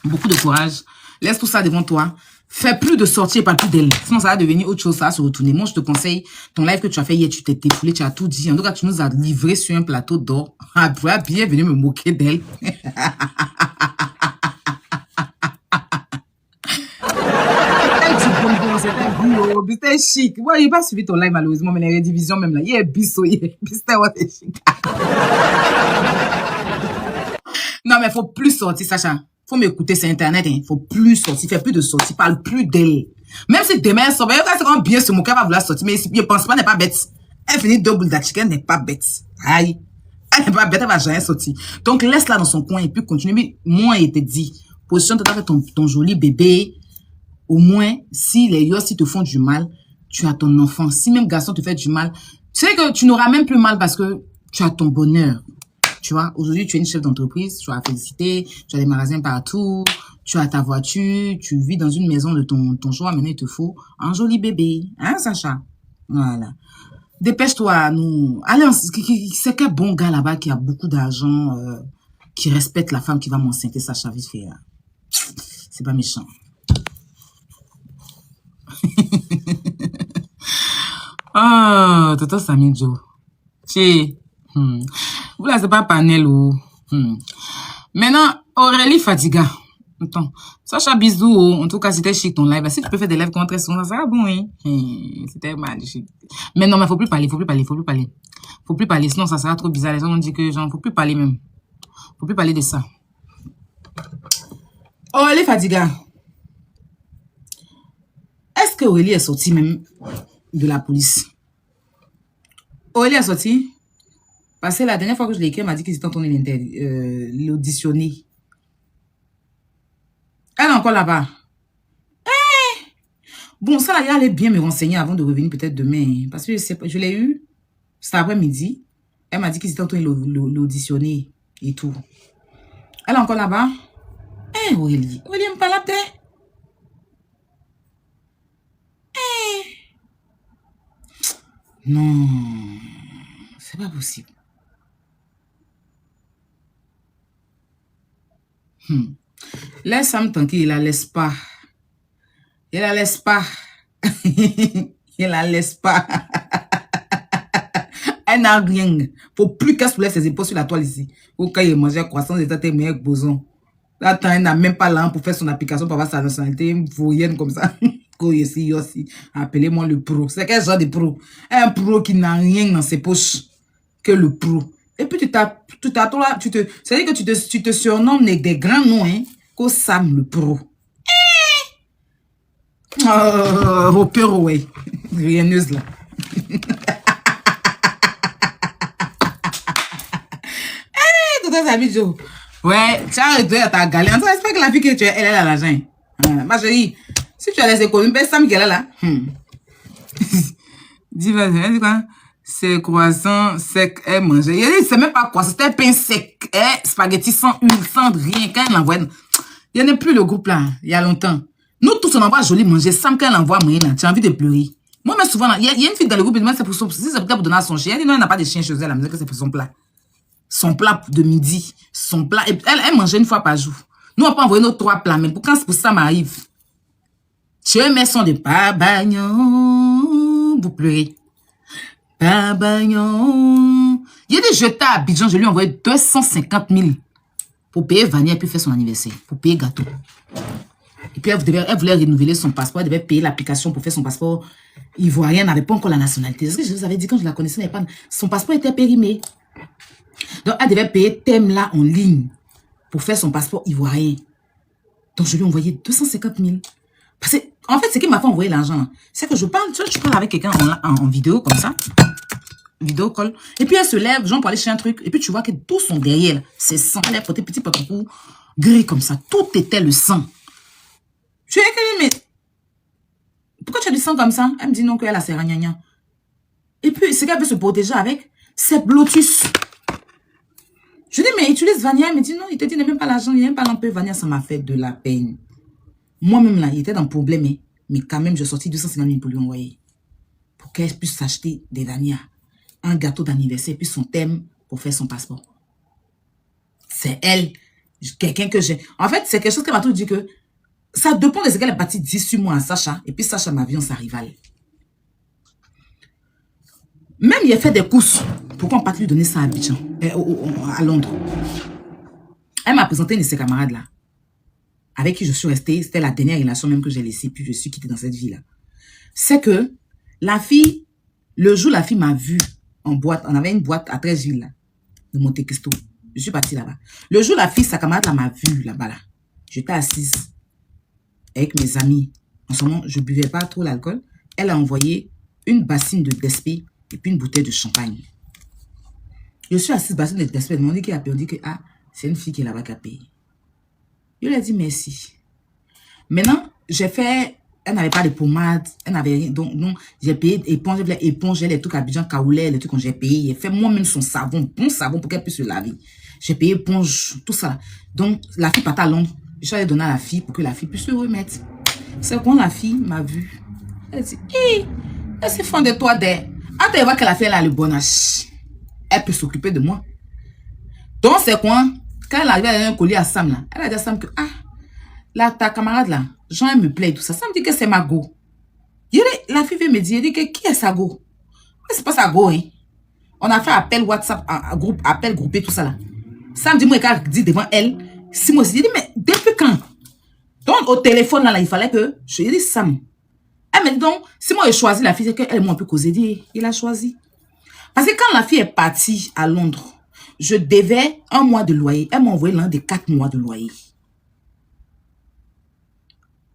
Beaucoup de courage. Laisse tout ça devant toi. Fais plus de sorties et pas plus d'elle. Sinon, ça va devenir autre chose, ça va se retourner. Moi, je te conseille, ton live que tu as fait hier, tu t'es défoulé, tu as tout dit. En tout cas, tu nous as livré sur un plateau d'or. Ah, tu es bien venu me moquer d'elle. C'était chic. Ouais, il n'a pas suivi ton live malheureusement, mais les rédivisions même là, il est bissoyé. C'était chic. Non, mais il faut plus sortir, Sacha. Faut m'écouter, c'est Internet. Il faut plus sortir, fais plus de sorties, parle plus d'elle. Même si demain elle sort, c'est quand bien se moquer, elle va vouloir sortir, mais je pense pas, elle n'est pas bête. Elle finit deux boules d'achika, elle n'est pas bête. Aïe. Elle n'est pas bête, elle va jamais sortir. Donc laisse-la dans son coin et puis continue. Mais moi, il te dit, positionne-toi avec ton joli bébé. Au moins, si les yossi te font du mal, tu as ton enfant. Si même garçon te fait du mal, tu sais que tu n'auras même plus mal parce que tu as ton bonheur. Tu vois, aujourd'hui, tu es une chef d'entreprise, tu as félicité, tu as des magasins partout, tu as ta voiture, tu vis dans une maison de ton choix. Maintenant, il te faut un joli bébé. Hein, Sacha? Voilà. Dépêche-toi, nous. Allez, c'est quel bon gars là-bas qui a beaucoup d'argent, qui respecte la femme qui va m'enceinte, Sacha, vite fait. C'est pas méchant. Oh, Toto Samidjo. Vous là, c'est pas panel ou. Maintenant, Aurélie Fatiga. Attends. Sacha, bisous. En tout cas, c'était chic ton live. Si tu peux faire des lives comme très souvent, ça sera bon, hein. C'était magnifique. Mais non, mais faut plus parler. Faut plus parler, sinon ça sera trop bizarre. Les gens ont dit que, genre, faut plus parler même. Faut plus parler de ça. Aurélie Fatiga. Est-ce que Aurélie est sortie même de la police? Aurélie est sortie? Parce que la dernière fois que je l'ai écrit, elle m'a dit qu'ils étaient en train de l'auditionner. Elle est encore là-bas. Bon, ça là, il allait bien me renseigner avant de revenir peut-être demain. Parce que je l'ai eu cet après-midi. Elle m'a dit qu'ils étaient en train de l'auditionner et tout. Elle est encore là-bas? Aurélie. Aurélie me parle après. Non, c'est pas possible. Laisse Sam tranquille, il la laisse pas. Il la laisse pas. Il la laisse pas. Elle n'a rien. Faut plus qu'elle soulève ses épaules sur la toile ici. Au cas où il mangeait croissance, il était meilleur que boson. Là, elle n'a même pas l'âme pour faire son application pour avoir sa nationalité voyenne comme ça. aussi. Appelez-moi le pro. C'est quel genre de pro? Un pro qui n'a rien dans ses poches que le pro. Et puis c'est-à-dire que tu te surnommes des grands noms, hein, qu'au Sam le pro. Au peur, ouais. Rieneuse là. Tout ça, ça Joe. Ouais, tu as arrêté à ta galère. J'espère que la fille que tu es, elle est à l'argent. Ma chérie, si tu as laissé quoi, une belle Sam qui est là. Dis-moi, quoi? C'est croissant sec, elle mangeait. Il ne sait même pas quoi, c'était un pain sec, spaghetti sans huile, sans rien. Quand elle envoie, il n'y en a plus le groupe là, il y a longtemps. Nous tous, on envoie joli manger. Sam, quand elle envoie moyen, tu as envie de pleurer. Moi, mais souvent, il y a une fille dans le groupe, elle dit, c'est pour son, si c'est pour donner à son chien. Elle dit, non, elle n'a pas de chien chez elle, elle me dit que c'est pour son plat. Son plat de midi, son plat. Elle mangeait une fois par jour. Nous, on peut envoyer nos 3 plats, mais quand ça m'arrive, je mets son de Babagnon, vous pleurez. Babagnon. Il a dit, j'étais à Abidjan, je lui ai envoyé 250 000 pour payer Vania et puis faire son anniversaire, pour payer gâteau. Et puis, elle voulait renouveler son passeport, elle devait payer l'application pour faire son passeport ivoirien, n'avait pas encore la nationalité. Je vous avais dit quand je la connaissais, son passeport était périmé. Donc, elle devait payer thème là en ligne pour faire son passeport ivoirien. Donc, je lui ai envoyé 250 000. Parce que, en fait, ce qui m'a fait envoyer l'argent, c'est que je parle avec quelqu'un en vidéo comme ça. Vidéo call. Et puis, elle se lève, genre pour aller chez un truc. Et puis, tu vois que tout son derrière, c'est sang. Elle a porté petit patoukou gris comme ça. Tout était le sang. Je lui ai dit, mais pourquoi tu as du sang comme ça? Elle me dit non, qu'elle a ses ragnagnas. Et puis, ce qu'elle veut se protéger avec, c'est Lotus. Je dis, mais utilise Vania. Elle me dit non, il te dit, il n'a même pas l'argent, il n'a même pas l'empire. Vania, ça m'a fait de la peine. Moi-même, là, il était dans le problème, mais quand même, j'ai sorti 250 000 pour lui envoyer. Pour qu'elle puisse s'acheter des Vania, un gâteau d'anniversaire, puis son thème pour faire son passeport. C'est elle, quelqu'un que j'ai. En fait, c'est quelque chose qu'elle m'a tout dit que ça dépend de ce qu'elle a bâti 18 mois à Sacha, et puis Sacha m'a vu en sa rivale. Même il a fait des courses. Pourquoi on ne peut pas lui donner ça à Abidjan, à Londres? Elle m'a présenté une de ses camarades là, avec qui je suis restée. C'était la dernière relation même que j'ai laissée, puis je suis quittée dans cette vie-là. C'est que la fille, le jour la fille m'a vue en boîte, on avait une boîte à 13 villes là, de Monte Cristo. Je suis partie là-bas. Le jour la fille, sa camarade m'a vue là-bas là. J'étais assise avec mes amis. En ce moment, je ne buvais pas trop l'alcool. Elle a envoyé une bassine de Despé et puis une bouteille de champagne. Je suis assise, bassine de Despé. Elle m'a dit qu'elle a payé. On dit que c'est une fille qui est là-bas qui a payé. Je lui ai dit merci. Maintenant, j'ai fait. Elle n'avait pas de pommade. Elle n'avait rien. Donc, j'ai payé éponge. Elle épongeait les trucs à Abidjan, Kaoulé, les trucs que j'ai payé. J'ai fait moi-même son savon, bon savon pour qu'elle puisse se laver. J'ai payé éponge, tout ça. Donc, la fille partait à Londres. Je suis allée donner à la fille pour que la fille puisse se remettre. C'est quand la fille m'a vue. Elle dit, hé, elle s'est fondue de toi d'air. Attends, elle voit qu'elle a fait là le bon âge. Elle peut s'occuper de moi. Donc, c'est quoi? Quand elle arrive à un collier à Sam, là, elle a dit à Sam que, là, ta camarade, là, Jean, elle me plaît et tout ça. Sam dit que c'est ma go. La fille veut me dire, elle dit que qui est sa go? C'est pas sa go, hein. On a fait appel WhatsApp, appel groupé, tout ça, là. Sam dit, moi, quand elle dit devant elle, si moi, je dis, mais depuis quand? Donc, au téléphone, là, il fallait que, je lui ai dit, Sam. Elle me dit, donc, si moi, j'ai choisi la fille, c'est qu'elle m'a un peu causé. Il a choisi. Parce que quand la fille est partie à Londres, je devais 1 mois de loyer. Elle m'a envoyé l'un des 4 mois de loyer.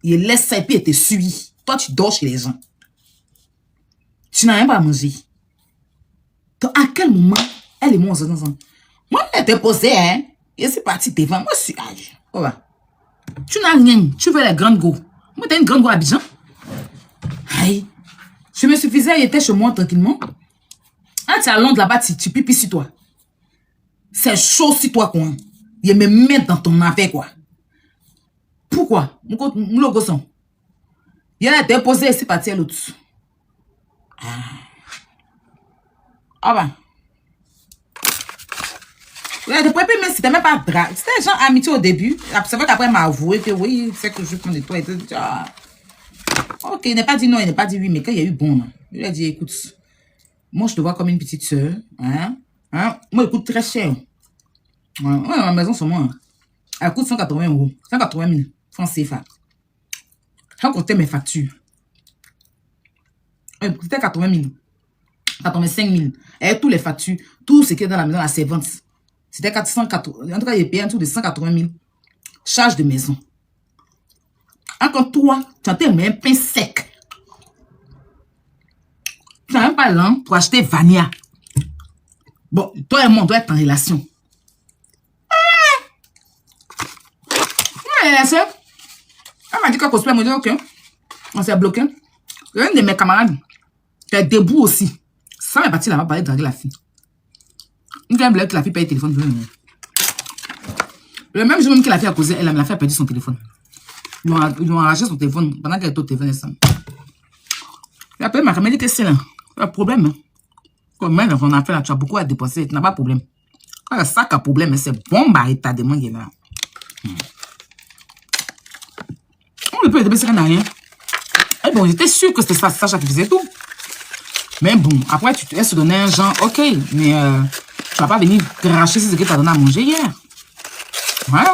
Il laisse ça et puis elle te suit. Toi, tu dors chez les gens. Tu n'as rien à manger. Donc, à quel moment, elle et moi, on se dit ensemble? Moi, elle était posée, hein. Et c'est parti devant. Moi, je suis âge. Oh, bah. Tu n'as rien. Tu veux les grandes go. Moi, t'as une grande go à Abidjan. Aïe. Je me suffisais, il était chez moi tranquillement. Ah, tu es à Londres là-bas, tu pipis sur toi. C'est chaud sur toi, quoi. Il me met dans ton affaire, quoi. Pourquoi? Mon logo son. Il a été posé ici, parti à l'autre. Ah bah. Mais c'était même pas drôle. C'était genre amitié au début. C'est vrai qu'après, elle m'a avoué que oui, c'est que je prends de toi. Et tout. Ok, il n'a pas dit non, il n'a pas dit oui, mais quand il y a eu bon, là, il lui a dit, écoute, moi, je te vois comme une petite soeur. Hein? Moi, elle coûte très cher. Ouais, ma maison, sur moi. Elle coûte 180 €. 180 000 francs CFA. J'ai compté mes factures. C'était 80 000. 85 000. Et tous les factures, tout ce qui est dans la maison, la servante. C'était 480. En tout cas, il payé un tour de 180 000. Charge de maison. Encore toi, tu as un pain sec. Tu n'as même pas l'argent pour acheter Vania. Bon, toi et moi, on doit être en relation. Elle m'a dit qu'on se fait, ok. On s'est bloqué. Un de mes camarades, qui est debout aussi. Ça m'est parti là-bas, parler de draguer la fille. Une fois, que la fille paye le téléphone. Le même jour même que la fille a causé, la fille a perdu son téléphone. Ils ont arraché son téléphone pendant qu'elle était au téléphone ensemble. Il a appelé ma camarade, dit que c'est là. Il y a un problème. Hein. Comme même, on a fait là, tu as beaucoup à dépenser, tu n'as pas de problème. C'est ça qui a problème, mais c'est bon, bah, état de moi qui est là. On ne peut dépenser rien. Et bon, j'étais sûr que c'était Sacha qui faisait tout. Mais bon, après, tu te laisses donner un genre, ok, mais tu vas pas venir cracher ce que tu as donné à manger hier. Voilà.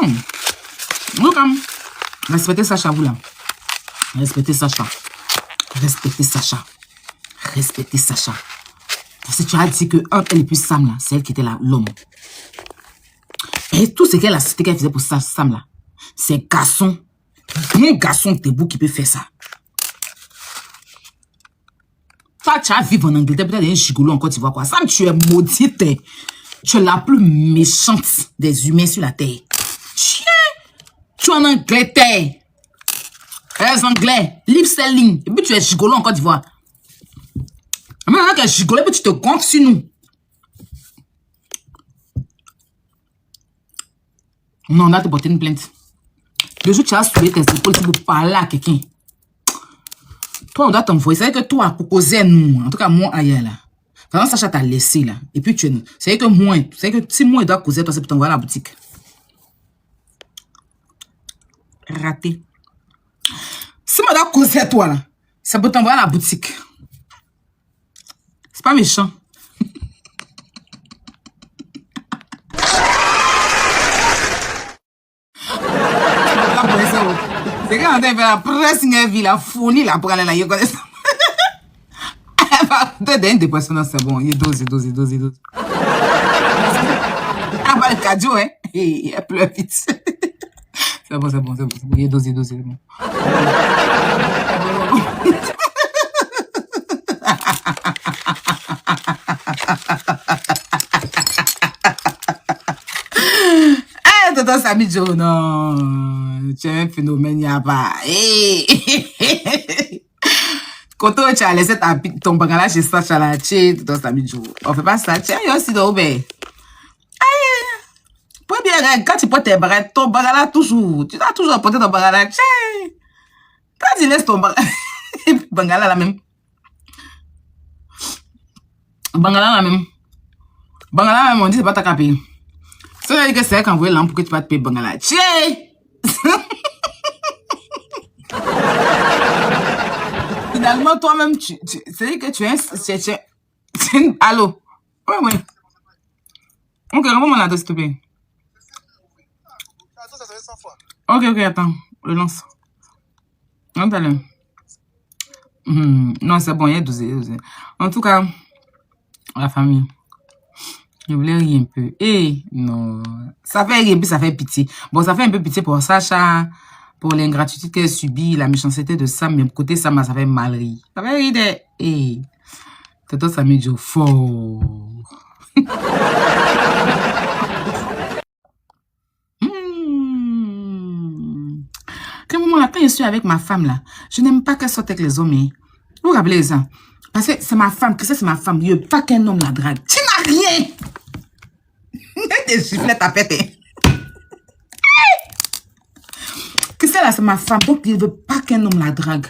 Donc, respectez Sacha, vous là. Respectez Sacha. Respectez Sacha. Respectez Sacha. Parce que tu as dit que elle est plus Sam là, c'est elle qui était là, l'homme. Et tout ce qu'elle a cité qu'elle faisait pour Sam là, c'est garçon, bon garçon debout qui peut faire ça. Toi, tu as vécu en Angleterre, peut-être un gigolo en Côte d'Ivoire, quoi. Sam, tu es maudite. Tu es la plus méchante des humains sur la terre. Tu es en Angleterre. Les Anglais, lip selling. Et puis tu es gigolo en Côte d'Ivoire. Maintenant que tu es gigolo, puis tu te comptes sur nous. Non, on a te porté une plainte. Le jour où tu as soulevé tes épaules pour parler à quelqu'un. Toi, on doit t'envoyer. C'est vrai que toi, pour causer nous, en tout cas, moi, ailleurs, là. Quand Sacha t'a laissé, là, et puis tu es. C'est vrai que moi, c'est vrai que si moi, il doit causer, toi, c'est pour t'envoyer à la boutique. Raté. Si moi, je dois causer, toi, là, c'est pour t'envoyer à la boutique. C'est pas méchant. C'est quand on fait la presse, il a fourni la pour aller là, il connaît ça. T'es dépression, c'est bon, il est dosé. Ah, bah, le cadeau, hein, il pleure vite. C'est bon, il est dosé, c'est bon. Tonton Samy Joe, non, tu es un phénomène, il n'y a pas. Quand tu as laissé ton bagala chez Sacha, là, tonton Samy Joe, on fait pas ça, tiens, il y a aussi d'obé. Pour bien, quand tu portes tes bagages, ton bagala toujours, tu dois toujours porter ton bagala, tiens. Quand tu laisses ton bagala là même. Bagala là même, on dit c'est pas ta capille. Ça veut dire que c'est qu'envoyer l'âme pour que tu vas te payer Bangala. Tché! Finalement, toi-même, c'est-à-dire que tu es un... Allô? Oui. Ok, renvoie-moi la dose, s'il te plaît. Ok, attends. Le lance. Non, non, c'est bon, il y a 12. En tout cas, la famille. Je voulais rire un peu. Non. Ça fait rire, puis ça fait pitié. Bon, ça fait un peu pitié pour Sacha, pour l'ingratitude qu'elle subit, la méchanceté de Sam, mais côté Sam, ça fait mal rire. Ça fait rire de... Tonton Samy Joe fort. Quel moment là, quand je suis avec ma femme là, je n'aime pas qu'elle sorte avec les hommes. Vous vous rappelez ça? Parce que c'est ma femme, que c'est ma femme. Je veux pas qu'un homme la drague. Tu n'as rien! Des sifflets à péter. Que c'est là, c'est ma femme. Donc, je veux pas qu'un homme la drague.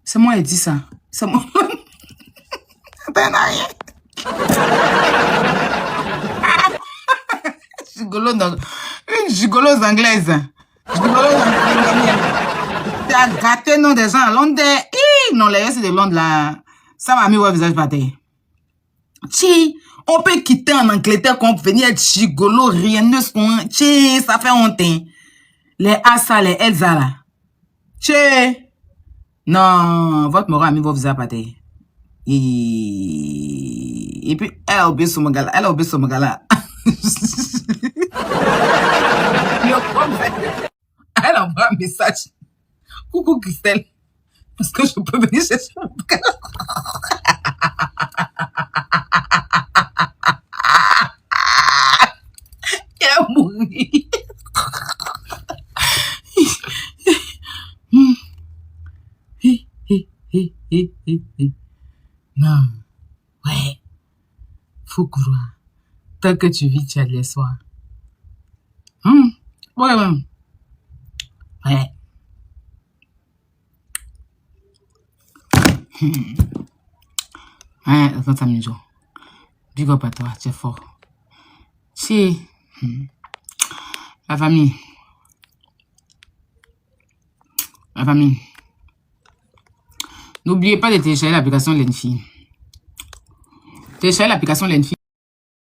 C'est moi qui dit ça. C'est moi. T'en as rien. Une gigolose anglaise. Tu as gâté non des gens à Londres. Non, les c'est de Londres là. Ça m'a mis au visage batté. On peut quitter en Angleterre qu'on peut venir être gigolo, rien de ce qu'on... ça fait honte. Les Asa, les Elsa là. Non, votre mort ami va vous appâter. Et puis, elle a oublié son gala. Elle a oublié son gala. Elle envoie un message. Coucou Christelle. Est-ce que je peux venir chercher mon gala? Elle a mouru. Non. Ouais. Faut croire. Tant que tu vis, tu as de l'espoir. Ouais. Ouais. Ouais, quand ça me joue. Big up à toi, tu es fort. Si. La famille. N'oubliez pas de télécharger l'application Lenfi. Téléchargez l'application Lenfi.